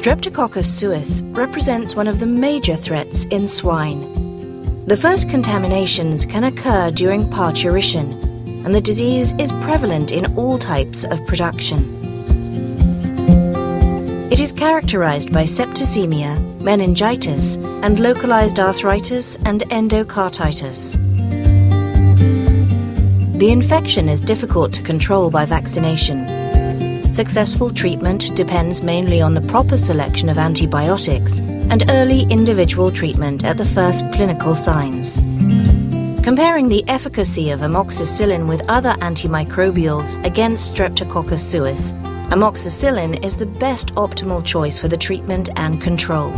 Streptococcus suis represents one of the major threats in swine. The first contaminations can occur during parturition, and the disease is prevalent in all types of production. It is characterized by septicemia, meningitis, and localized arthritis and endocarditis. The infection is difficult to control by vaccination. Successful treatment depends mainly on the proper selection of antibiotics and early individual treatment at the first clinical signs. Comparing the efficacy of amoxicillin with other antimicrobials against Streptococcus suis, amoxicillin is the best optimal choice for the treatment and control.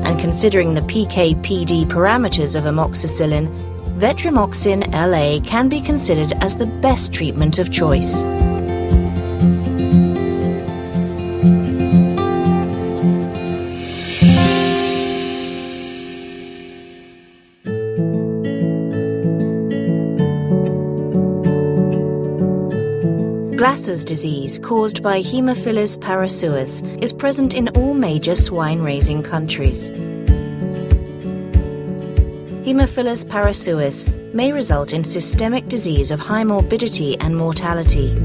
And considering the PK/PD parameters of amoxicillin, Vetrimoxin LA can be considered as the best treatment of choice. Glasser's disease, caused by Haemophilus parasuis, is present in all major swine-raising countries. Haemophilus parasuis may result in systemic disease of high morbidity and mortality.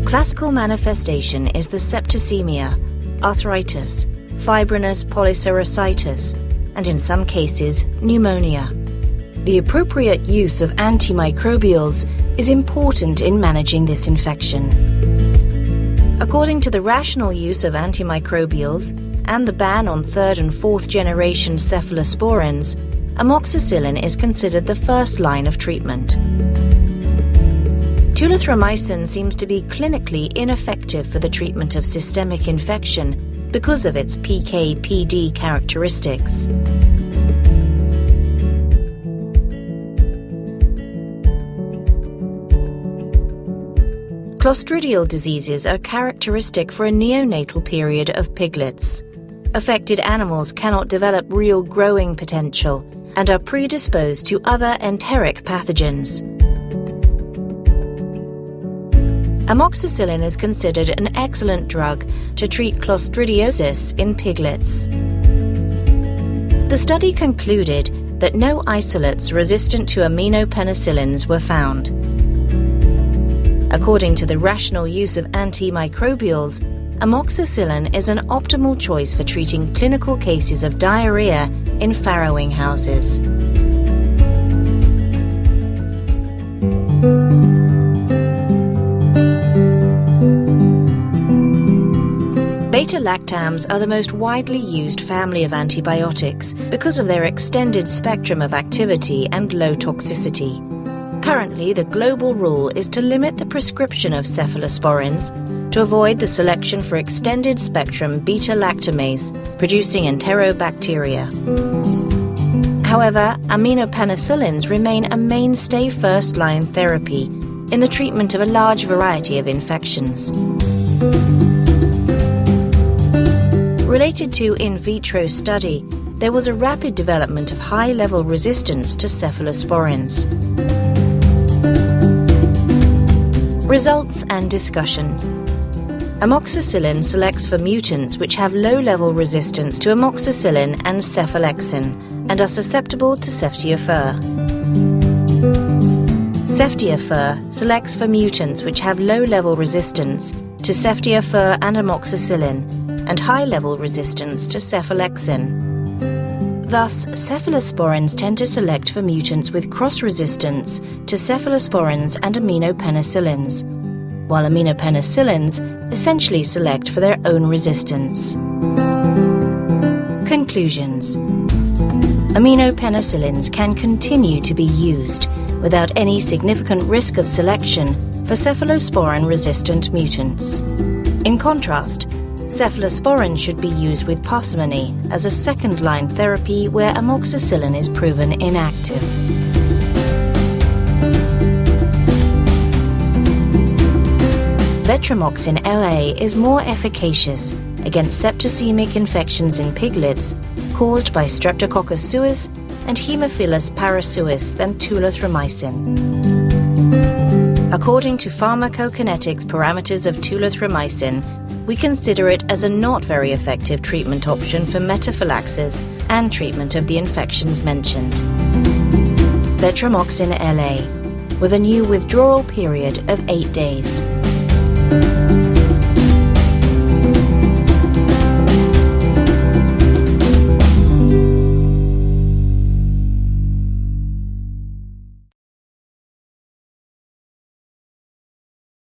Classical manifestation is the septicemia, arthritis, fibrinous polycerositis, and in some cases, pneumonia. The appropriate use of antimicrobials is important in managing this infection. According to the rational use of antimicrobials and the ban on third and fourth generation cephalosporins, amoxicillin is considered the first line of treatment. Tulathromycin seems to be clinically ineffective for the treatment of systemic infection because of its PK/PD characteristics. Clostridial diseases are characteristic for a neonatal period of piglets. Affected animals cannot develop real growing potential and are predisposed to other enteric pathogens. Amoxicillin is considered an excellent drug to treat clostridiosis in piglets. The study concluded that no isolates resistant to aminopenicillins were found. According to the rational use of antimicrobials, amoxicillin is an optimal choice for treating clinical cases of diarrhea in farrowing houses. Beta-lactams are the most widely used family of antibiotics because of their extended spectrum of activity and low toxicity. Currently, the global rule is to limit the prescription of cephalosporins to avoid the selection for extended-spectrum beta-lactamase producing enterobacteria. However, aminopenicillins remain a mainstay first-line therapy in the treatment of a large variety of infections. Related to in vitro study, there was a rapid development of high-level resistance to cephalosporins. Results and discussion. Amoxicillin selects for mutants which have low-level resistance to amoxicillin and cephalexin and are susceptible to ceftiofur. Ceftiofur selects for mutants which have low-level resistance to ceftiofur and amoxicillin and high-level resistance to cephalexin. Thus, cephalosporins tend to select for mutants with cross-resistance to cephalosporins and aminopenicillins, while aminopenicillins essentially select for their own resistance. Conclusions. Aminopenicillins can continue to be used without any significant risk of selection for cephalosporin-resistant mutants. In contrast, cephalosporin should be used with parsimony as a second-line therapy where amoxicillin is proven inactive. Vetrimoxin-LA is more efficacious against septicemic infections in piglets caused by Streptococcus suis and Haemophilus parasuis than tulathromycin. According to pharmacokinetics parameters of tulathromycin, we consider it as a not very effective treatment option for metaphylaxis and treatment of the infections mentioned. Vetrimoxin LA, with a new withdrawal period of 8 days.